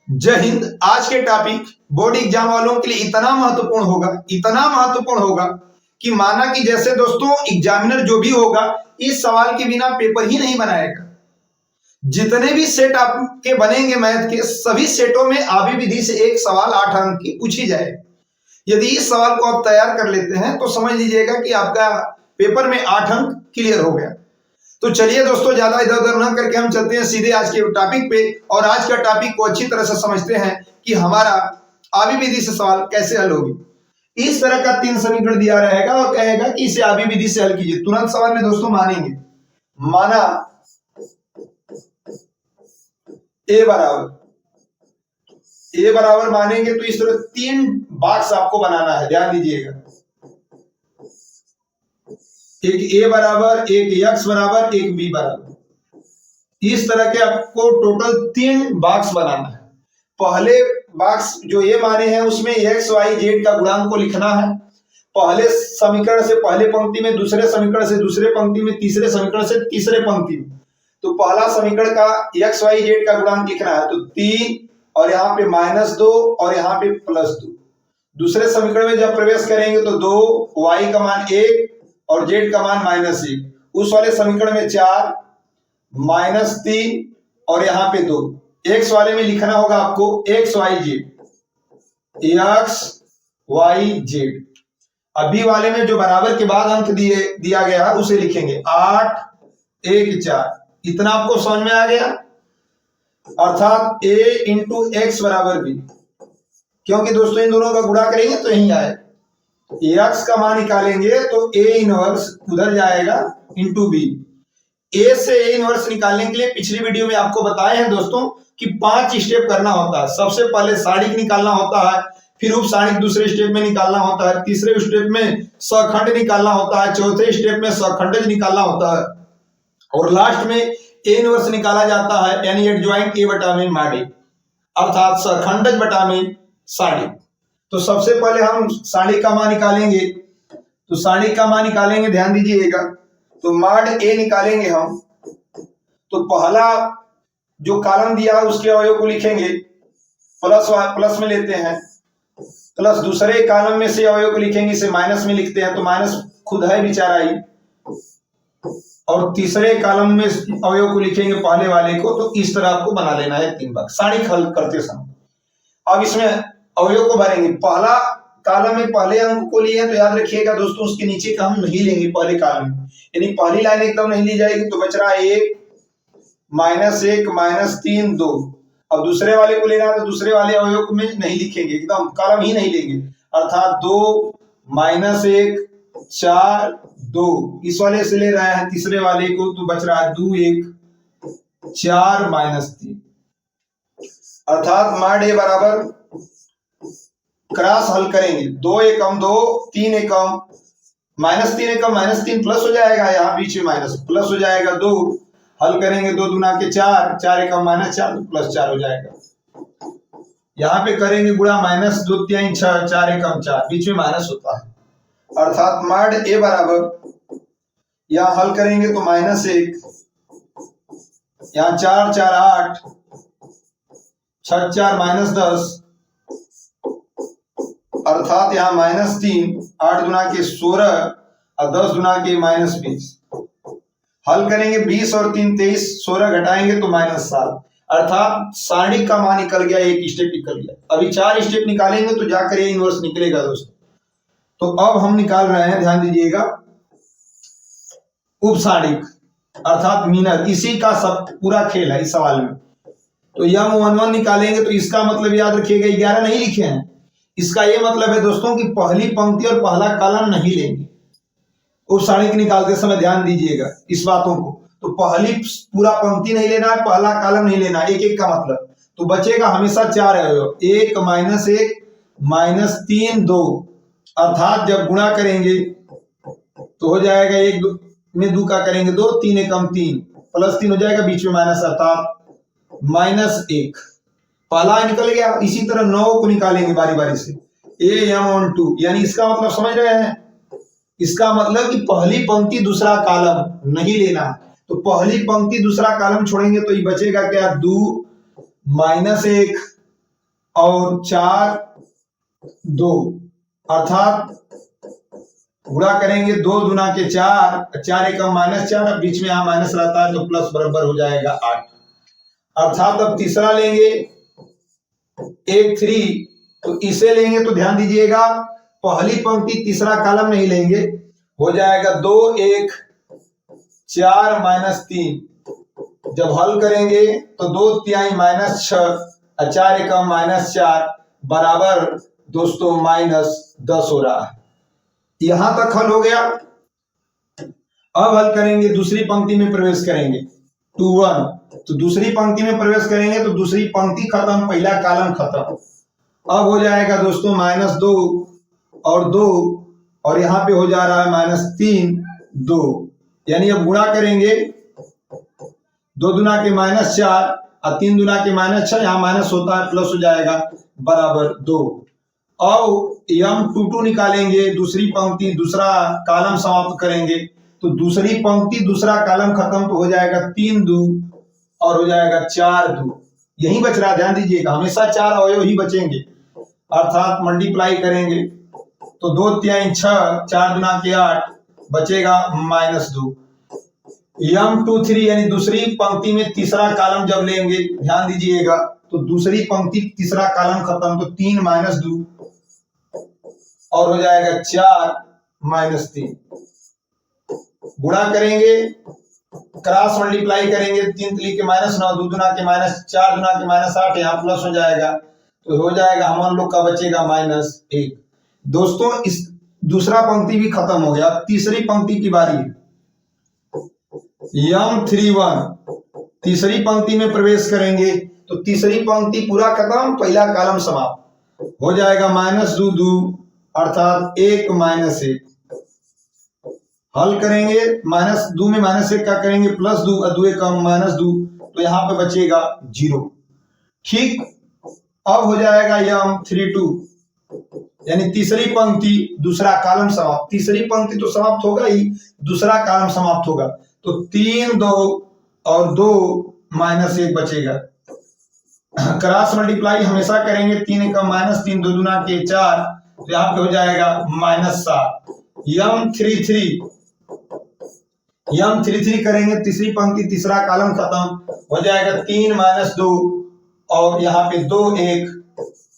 जय हिंद। आज के टॉपिक बोर्ड एग्जाम वालों के लिए इतना महत्वपूर्ण होगा कि माना कि जैसे दोस्तों एग्जामिनर जो भी होगा इस सवाल के बिना पेपर ही नहीं बनाएगा। जितने भी सेट आपके बनेंगे मैथ के सभी सेटों में आवी विधि से एक सवाल 8 अंक की पूछी जाए। यदि इस सवाल को आप तैयार कर लेते हैं तो समझ लीजिएगा कि आपका पेपर में 8 अंक क्लियर हो गया। तो चलिए दोस्तों, ज्यादा इधर उधर ना करके हम चलते हैं सीधे आज के टॉपिक पे और आज का टॉपिक को अच्छी तरह से समझते हैं कि हमारा आवी विधि से सवाल कैसे हल होगी। इस तरह का 3 समीकरण दिया रहेगा और कहेगा कि इसे आवी विधि से हल कीजिए। तुरंत सवाल में दोस्तों मानेंगे, माना ए बराबर मानेंगे तो इस तरह 3 बॉक्स आपको बनाना है, ध्यान दीजिएगा। एक ए बराबर, एक एक्स बराबर, एक बी बराबर। इस तरह के आपको टोटल 3 बॉक्स बनाना है। पहले बॉक्स जो ए माने हैं उसमें एक्स वाई जेड का गुणांक को लिखना है। पहले समीकरण से पहले पंक्ति में, दूसरे समीकरण से दूसरे पंक्ति में, तीसरे समीकरण से तीसरे पंक्ति में। तो पहला समीकरण का एक्स वाई जेड का गुणांक लिखना है तो 3 और यहाँ पे -2 और यहाँ पे +2। दूसरे समीकरण में जब प्रवेश करेंगे तो 2, y का मान 1 और z का मान -1। उस वाले समीकरण में 4, -3 और यहाँ पे 2। x वाले में लिखना होगा आपको x y z। अभी वाले में जो बराबर के बाद अंक दिया गया है उसे लिखेंगे 8, 1, 4। इतना आपको समझ में आ गया। अर्थात a इंटू एक्स बराबर b, क्योंकि दोस्तों इन दोनों का गुणा करेंगे तो यही आए। एक्स का मान निकालेंगे तो a इनवर्स उधर जाएगा इंटू बी। a से a इनवर्स निकालने के लिए पिछली वीडियो में आपको बताए हैं दोस्तों कि 5 स्टेप करना होता है। सबसे पहले सारणिक निकालना होता है, फिर उप सारणिक दूसरे स्टेप में निकालना होता है, तीसरे स्टेप में सखंड निकालना होता है, चौथे स्टेप में सखंडज निकालना होता है और लास्ट में a इनवर्स निकाला जाता है, यानी एडजॉइंट a बटा में माड a, अर्थात सखंडज बटा में सारणिक। तो सबसे पहले हम सारणिक का मान निकालेंगे। तो सारणिक का मान निकालेंगे, ध्यान दीजिएगा। तो माड a निकालेंगे हम। तो पहला जो कॉलम दिया है उसके अवयव को लिखेंगे, प्लस में लेते हैं, प्लस दूसरे कॉलम में से अवयव को लिखेंगे, इसे माइनस में लिखते हैं तो माइनस खुद है बेचारा ही, और तीसरे कॉलम में अवयव को लिखेंगे पहले वाले को। तो इस तरह आपको बना लेना है 3 बार सारणिक हल करते समय। अब इसमें अवयव को भरेंगे। पहला कॉलम में पहले अंक को लिए तो याद रखिएगा दोस्तों उसके नीचे का हम नहीं लेंगे पहले कॉलम में, यानी पहली लाइन एकदम नहीं ली जाएगी। तो बच रहा 1, -1, -3, 2। अब दूसरे वाले को लेना है तो दूसरे वाले अवयव में नहीं लिखेंगे, एकदम कॉलम ही नहीं लेंगे, अर्थात 2, -1, 4, 2। इस वाले से ले रहे हैं तीसरे वाले को तो बच रहा है 2, 1, 4, -3। अर्थात माड a बराबर क्रॉस हल करेंगे, 2 एकम 2, 3 एकम -3 एकम -3 प्लस हो जाएगा, यहाँ बीच में माइनस प्लस हो जाएगा 2। हल करेंगे 2 दूना के 4, 4 एकम -4 तो +4 हो जाएगा। यहाँ पे करेंगे गुणा -2 3 6, 4 एकम 4, बीच में माइनस होता है। अर्थात माड a बराबर, यहाँ हल करेंगे तो -1, यहाँ 4 4 8, 6 4 -10, अर्थात यहाँ -3, 8 दुना के 16 और 10 दुना के -20। हल करेंगे 20 और 3 23, 16 घटाएंगे तो -7। अर्थात सारणिक का मान निकल गया, एक स्टेप निकल गया। अभी 4 स्टेप निकालेंगे तो जाकर ये इनवर्स निकलेगा दोस्तों। तो अब हम निकाल रहे हैं, ध्यान दीजिएगा, उप सारणिक अर्थात मीनर। इसी का सब पूरा खेल है इस सवाल में। तो M11 निकालेंगे तो इसका मतलब याद रखिएगा 11 नहीं लिखे हैं। इसका ये मतलब है दोस्तों कि पहली पंक्ति और पहला कॉलम नहीं लेंगे उप सारणिक निकालते समय, ध्यान दीजिएगा इस बातों को। तो पहली पूरा पंक्ति नहीं लेना है, पहला कॉलम नहीं लेना, एक एक का मतलब। तो बचेगा हमेशा 4 अवयव, 1 -1 -3 2। अर्थात जब गुणा करेंगे तो हो जाएगा 1 में 2 का करेंगे 2, 3 एकम 3 +3 हो जाएगा, बीच में माइनस, अर्थात -1। पहला निकल गया। इसी तरह 9 को निकालेंगे बारी बारी से, AM12, यानी इसका मतलब समझ रहे हैं, इसका मतलब कि पहली पंक्ति दूसरा कॉलम नहीं लेना है। तो पहली पंक्ति दूसरा कॉलम छोड़ेंगे तो ये बचेगा क्या, 2 -1 और 4 2, अर्थात गुणा करेंगे 2 दूना के 4, 4 एकम -4, बीच में यहां माइनस रहता है तो प्लस बराबर हो जाएगा 8। अर्थात अब तीसरा लेंगे 1 3, तो इसे लेंगे तो ध्यान दीजिएगा पहली पंक्ति तीसरा कॉलम नहीं लेंगे, हो जाएगा 2 1 4 -3। जब हल करेंगे तो 2 तिहाई -6, 4 एकम -4 बराबर दोस्तों -10 हो रहा है। यहां तक हल हो गया। अब हल करेंगे, दूसरी पंक्ति में प्रवेश करेंगे 2 1, तो दूसरी पंक्ति में प्रवेश करेंगे तो दूसरी पंक्ति खत्म, पहला कॉलम खत्म। अब हो जाएगा दोस्तों -2 और 2, और यहां पे हो जा रहा है -3 2, यानी अब गुणा करेंगे 2 दूना के -4 और 3 दूना के -6, यहाँ माइनस होता है प्लस हो जाएगा बराबर 2। अब M22 निकालेंगे, दूसरी पंक्ति दूसरा कॉलम समाप्त करेंगे, तो दूसरी पंक्ति दूसरा कॉलम खत्म, तो हो जाएगा 3 2 और हो जाएगा 4 2, यही बच रहा, ध्यान दीजिएगा हमेशा 4 अवयव ही बचेंगे। अर्थात मल्टीप्लाई करेंगे तो 2 तिहाई 6, 4 दूना के 8, बचेगा -2। M23 यानी दूसरी पंक्ति में तीसरा कॉलम जब लेंगे, ध्यान दीजिएगा, तो दूसरी पंक्ति तीसरा कॉलम खत्म, तो 3 -2 और हो जाएगा 4 -3। गुणा करेंगे, क्रॉस मल्टीप्लाई करेंगे, 3 3 के -9, 2 दूना के -4 दूना के -8, यहाँ प्लस हो जाएगा, तो हो जाएगा हम लोग का बचेगा -1। दोस्तों इस दूसरा पंक्ति भी खत्म हो गया, तीसरी पंक्ति की बारी है। M31 तीसरी पंक्ति में प्रवेश करेंगे, तो तीसरी पंक्ति पूरा खत्म, पहला कॉलम समाप्त, हो जाएगा -2 2, अर्थात 1 -1। हल करेंगे, -2 में -1 का करेंगे +2 और 2 एकम -2, तो यहां पे बचेगा 0। ठीक, अब हो जाएगा M32 यानी तीसरी पंक्ति दूसरा कॉलम समाप्त, तीसरी पंक्ति तो समाप्त होगा ही, दूसरा कॉलम समाप्त होगा, तो 3 2 और 2 -1 बचेगा। क्रॉस मल्टीप्लाई हमेशा करेंगे, 3 एकम -3, 2 दूना के 4, तो यहाँ पे हो जाएगा -7। M33 करेंगे, तीसरी पंक्ति तीसरा कॉलम खत्म, हो जाएगा 3 -2 और यहाँ पे 2 1।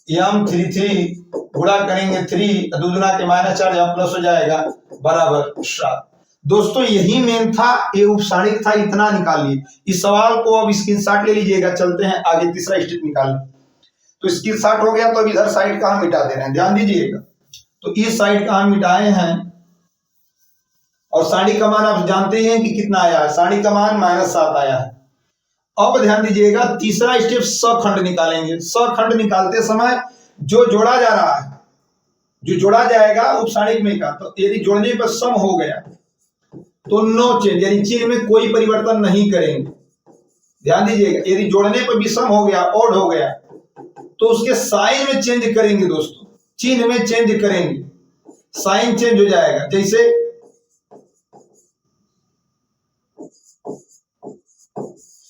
M33 गुणा करेंगे 3, 2 दूना के -4, यहाँ प्लस हो जाएगा बराबर 7। दोस्तों यही मेन था, ये उपसारिक था, इतना निकाल लिए। इस सवाल को अब स्क्रीनशॉट ले लीजिएगा, चलते हैं आगे तीसरा स्टेप निकालने। तो स्क्रीनशॉट हो गया, तो अब इधर साइड का हम मिटा दे रहे हैं, ध्यान दीजिएगा। तो इस साइड का हम मिटाए हैं, और साड़ी का मान आप जानते हैं कि कितना आया है, साड़ी का मान -7 आया है। अब ध्यान दीजिएगा, तीसरा स्टेप सखंड निकालेंगे। सखंड निकालते समय जो जोड़ा जा रहा है, जो जोड़ा जाएगा उपसारिक में का, तो यदि जोड़ने पर सम हो गया तो नो चेंज, यानी चिन्ह में कोई परिवर्तन नहीं करेंगे। ध्यान दीजिएगा, यदि जोड़ने पर विषम हो गया, ओड हो गया, तो उसके साइन में चेंज करेंगे दोस्तों, चिन्ह में चेंज करेंगे, साइन चेंज हो जाएगा। जैसे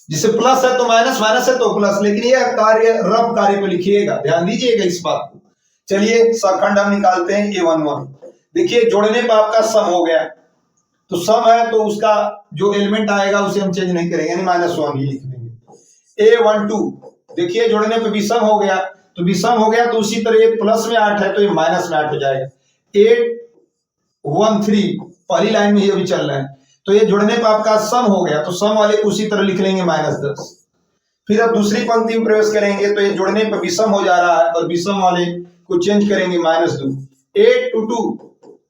जिसे प्लस है तो माइनस, माइनस है तो प्लस, लेकिन यह कार्य रब कार्य को लिखिएगा, ध्यान दीजिएगा इस बात को। चलिए सखंड हम निकालते हैं A11। देखिए जोड़ने पर आपका सम हो गया, तो सम है तो उसका जो एलिमेंट आएगा उसे हम चेंज नहीं करेंगे, यानी -1 ही लिख देंगे। A12 देखिए जोड़ने पे विषम हो गया, तो विषम हो गया तो उसी तरह ये प्लस में 8 है तो ये माइनस में 8 हो जाएगा। 813 पहली लाइन में ये भी चल रहा है, तो ये जोड़ने पे आपका सम हो गया, तो सम वाले को उसी तरह लिख लेंगे -10। फिर अब दूसरी पंक्ति में प्रवेश करेंगे, तो ये जोड़ने पे विषम हो जा रहा है और विषम वाले को चेंज करेंगे -2। 822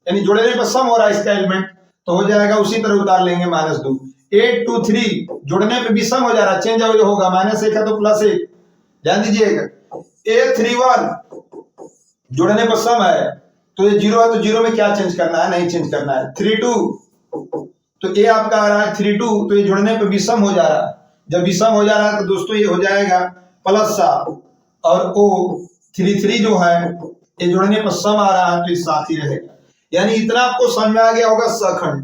यानी जोड़ने पर सम हो रहा है इसका एलिमेंट, तो हो जाएगा उसी तरह उतार लेंगे -2। 823 जोड़ने पे विषम हो जा रहा है, चेंज होगा, -1 है तो +1, ध्यान दीजिएगा। 831 जोड़ने पर सम है, तो ये 0 है तो 0 में क्या चेंज करना है, नहीं चेंज करना है। 32 तो ये आपका आ रहा है 32, तो ये जोड़ने पे विषम हो जा रहा है, जब विषम हो जा रहा है तो दोस्तों ये हो जाएगा +7, और O33 जो है ये जोड़ने पर सम आ रहा है तो ये 7 ही रहेगा। यानी इतना आपको समझ में आ गया होगा सखंड।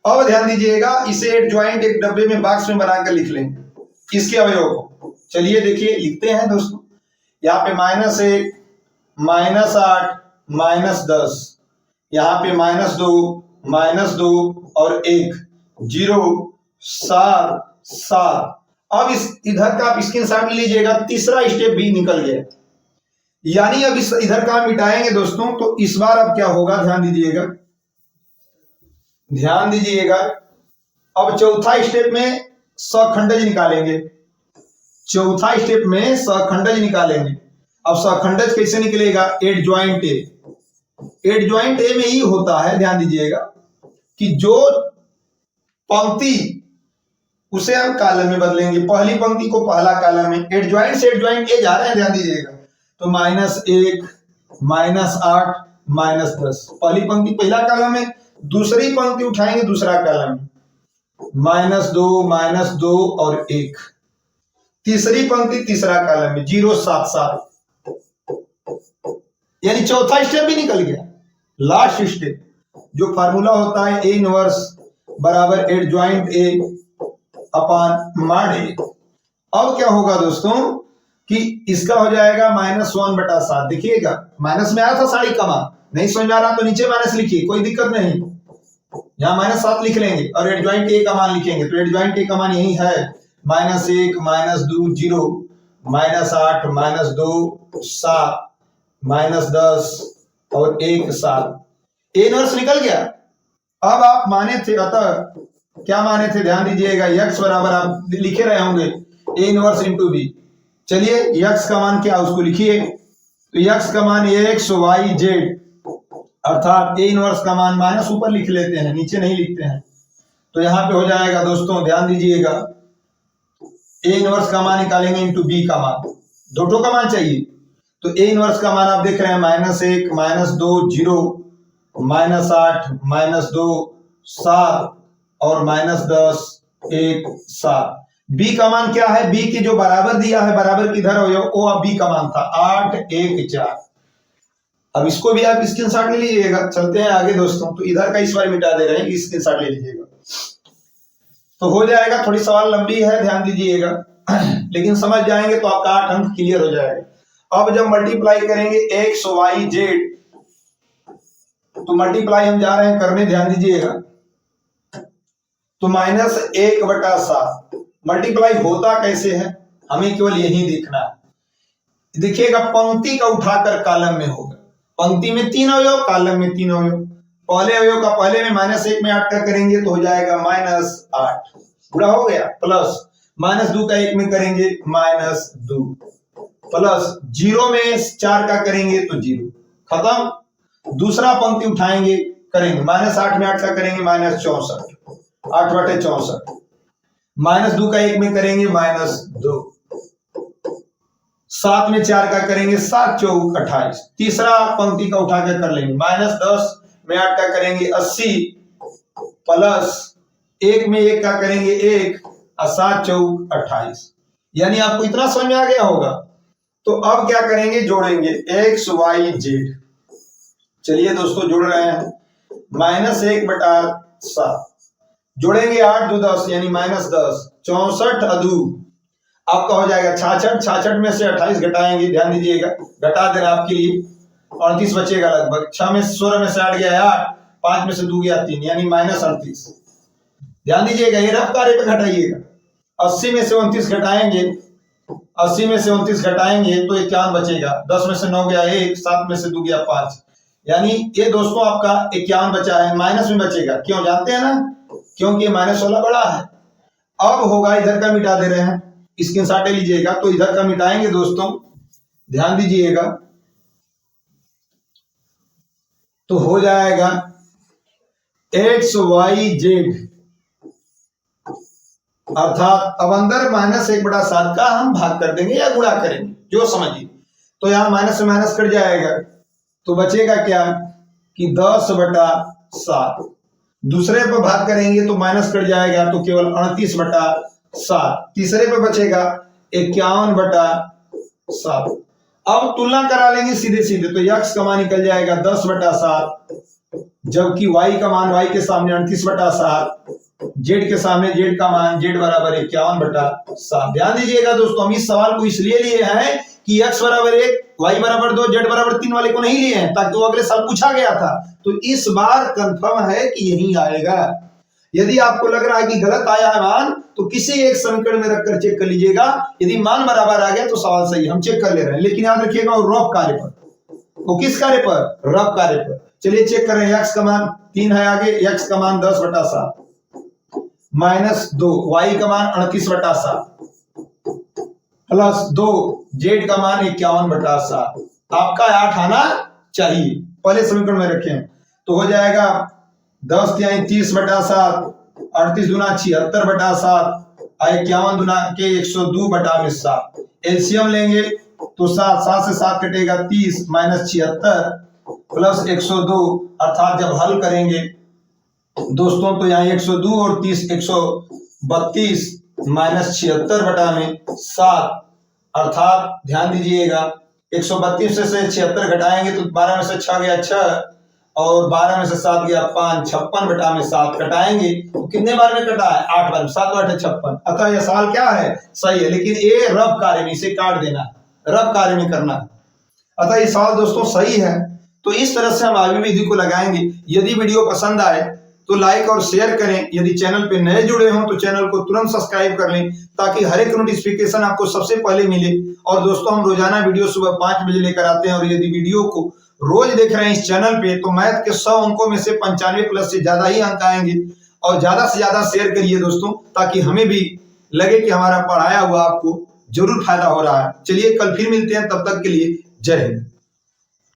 अब ध्यान दीजिएगा, इसे एडजॉइंट एक डब्बे में बॉक्स में बनाकर लिख लेंगे इसके अवयव को। चलिए देखिए लिखते हैं दोस्तों, यहाँ पे -1, -8, -10, यहाँ पे -2 और 1, 0, 7, 7। अब इस इधर का आप स्क्रीनशॉट लीजिएगा, तीसरा स्टेप भी निकल गया। यानी अब इस इधर का मिटाएंगे दोस्तों, तो इस बार अब क्या होगा, ध्यान दीजिएगा, ध्यान दीजिएगा। अब चौथा स्टेप में सखंडज निकालेंगे, चौथा स्टेप में सखंडज निकालेंगे। अब सखंडज कैसे निकलेगा, एडजॉइंट ए, एडजॉइंट ए में ही होता है, ध्यान दीजिएगा, कि जो पंक्ति उसे हम कॉलम में बदलेंगे, पहली पंक्ति को पहला कॉलम में, एडजॉइंट से एडजॉइंट ए जा रहे हैं, ध्यान दीजिएगा। तो -1, -8, -10, पहली पंक्ति पहला कॉलम में, दूसरी पंक्ति उठाएंगे दूसरा कॉलम में, -2 और 1, तीसरी पंक्ति तीसरा कॉलम में, 0, 7, 7। यानी चौथा स्टेप भी निकल गया। लास्ट स्टेप जो फार्मूला होता है, ए इनवर्स बराबर एडजॉइंट ए अपॉन मॉड ए। अब क्या होगा दोस्तों कि इसका हो जाएगा -1/7। देखिएगा माइनस में आया था सारी कमा, नहीं समझ में आ रहा तो नीचे माइनस लिखिए, कोई दिक्कत नहीं, यहाँ -7 लिख लेंगे और एडजॉइंट ए का मान लिखेंगे। तो एडजॉइंट ए का मान यही है, -1, -2, 0, -8, -2, 7, -10 और 1, 7। ए इनवर्स निकल गया। अब आप माने थे, अतः क्या माने थे, ध्यान दीजिएगा, x बराबर आप लिखे रहे होंगे ए इनवर्स इंटू बी। चलिए x का मान क्या, उसको लिखिए। तो x का मान x, y, z, अर्थात ए इनवर्स का मान माइनस ऊपर लिख लेते हैं, नीचे नहीं लिखते हैं। तो यहाँ पे हो जाएगा दोस्तों, ध्यान दीजिएगा, ए इनवर्स का मान निकालेंगे इंटू बी का मान, दोनों का मान चाहिए। तो ए इनवर्स का मान आप देख रहे हैं -1, -2, 0, -8, -2, 7 और -10, 1, 7। बी का मान क्या है, बी की जो बराबर दिया है, बराबर किधर हो, वो अब बी का मान था 8, 1, 4। अब इसको भी आप स्क्रीनशॉट ले लीजिएगा। चलते हैं आगे दोस्तों, तो इधर का इस बार मिटा दे रहे हैं, स्क्रीनशॉट ले लीजिएगा तो हो जाएगा। थोड़ी सवाल लंबी है, ध्यान दीजिएगा, लेकिन समझ जाएंगे तो आपका 8 अंक क्लियर हो जाएगा। अब जब मल्टीप्लाई करेंगे x, y, z, तो मल्टीप्लाई हम जा रहे हैं करने, ध्यान दीजिएगा। तो -1/7 मल्टीप्लाई होता कैसे है, हमें केवल यही देखना है। देखिएगा पंक्ति का उठाकर कॉलम में होगा, पंक्ति में 3 अवयव, कॉलम में 3 अवयव। पहले अवयव का पहले में -1 में 8 का करेंगे तो हो जाएगा -8, पूरा हो गया, प्लस -2 का 1 में करेंगे -2, प्लस 0 में 4 का करेंगे तो 0, खत्म। दूसरा पंक्ति उठाएंगे करेंगे, -8 में 8 का करेंगे -64, 8/64, -2 का 1 में करेंगे -2, 7 में 4 का करेंगे 7, 4, 28। तीसरा पंक्ति का उठाकर कर लेंगे, -10 में 8 का करेंगे 80, प्लस 1 में 1 का करेंगे 1 और 7, 4, 28। यानी आपको इतना समझ में आ गया होगा। तो अब क्या करेंगे, जोड़ेंगे x, y, z। चलिए दोस्तों जोड़ रहे हैं, -1/7 जोड़ेंगे 8, 2, 10 यानी -10, 64 अदू आपका हो जाएगा 66, 66 में से 28 घटाएंगे, ध्यान दीजिएगा, घटा देना आपके लिए, 38 बचेगा लगभग। 6 में 16 में से 8 गया 8, 5 में से 2 गया 3 यानी -38। ध्यान दीजिएगा, ये रफ कार्य पे घटाइएगा। 80 में से 29 घटाएंगे, 80 में से 29 घटाएंगे तो 51 बचेगा। 10 में से 9 गया 1, 7 में से 2 गया 5, यानी ये दोस्तों आपका 51 बचा है, माइनस में बचेगा। क्यों जानते हैं ना, क्योंकि ये माइनस वाला बड़ा है। अब होगा, इधर का मिटा दे रहे हैं, स्क्रीनशॉट ले लीजिएगा। तो इधर का मिटाएंगे दोस्तों, ध्यान दीजिएगा, तो हो जाएगा x, y, z, अर्थात अब अंदर -1/7 का हम भाग कर देंगे या गुणा करेंगे, जो समझिए। तो यहां माइनस से माइनस कट जाएगा, तो बचेगा क्या कि 10/7। दूसरे पर भाग करेंगे तो माइनस कट जाएगा, तो केवल 38/7। तीसरे पे बचेगा 51/7। अब तुलना करा लेंगे सीधे सीधे, तो x का मान निकल जाएगा 10/7, जबकि y का मान, y के सामने 38/7, z के सामने z का मान z बराबर 51/7। ध्यान दीजिएगा दोस्तों, हम इस सवाल को इसलिए लिए हैं कि x बराबर 1, y बराबर 2, z बराबर 3 वाले को नहीं लिए हैं, ताकि वो अगले साल पूछा गया था। तो इस बार कंफर्म है कि यही आएगा। यदि आपको लग रहा है कि गलत आया है मान, तो किसी एक समीकरण में रखकर चेक कर लीजिएगा। यदि मान बराबर आ गया तो सवाल सही, हम चेक कर ले रहे हैं। लेकिन याद रखिएगा वो रफ कार्य पर, वो किस कार्य पर? रफ कार्य पर। चलिए चेक कर रहे हैं। x का मान 3 है आगे, x का मान 10/7 -2, y का मान 38/7 +2, z का मान 51/7। आपका 8 आना चाहिए। पहले समीकरण में रखें तो हो जाएगा 10 × 30/7, 38 दूना 76/7, 51 दूना के 102/7। एलसीएम लेंगे तो 7 से 7 कटेगा 30 - 76 + 102, अर्थात जब हल करेंगे दोस्तों तो यहाँ 102 और 30 132 - 76/7, अर्थात ध्यान दीजिएगा 132 से 76 घटाएंगे तो 12 में से 6 गया 6 और 12 में से 7 गया 5, 56/7 कटाएंगे तो कितने बार में कटा है? 8 बार। 7 × 8 = 56। अतः यह सवाल क्या है? सही है। लेकिन ये रफ कार्य में, इसे काट देना है, रफ कार्य में करना है। अतः ये सवाल दोस्तों सही है। तो इस तरह से हम आगे विधि को लगाएंगे। यदि वीडियो पसंद आए तो लाइक और शेयर करें। यदि चैनल पे नए जुड़े हों तो चैनल को तुरंत सब्सक्राइब कर लें, ताकि हर एक नोटिफिकेशन आपको सबसे पहले मिले। और दोस्तों हम रोजाना वीडियो सुबह 5 बजे लेकर आते हैं। और यदि वीडियो को रोज देख रहे हैं इस चैनल पे तो मैथ के 100 अंकों में से 95+ से ज्यादा ही अंक आएंगे। और ज्यादा से ज्यादा शेयर करिए दोस्तों, ताकि हमें भी लगे कि हमारा पढ़ाया हुआ आपको जरूर फायदा हो रहा है। चलिए कल फिर मिलते हैं, तब तक के लिए जय हिंद।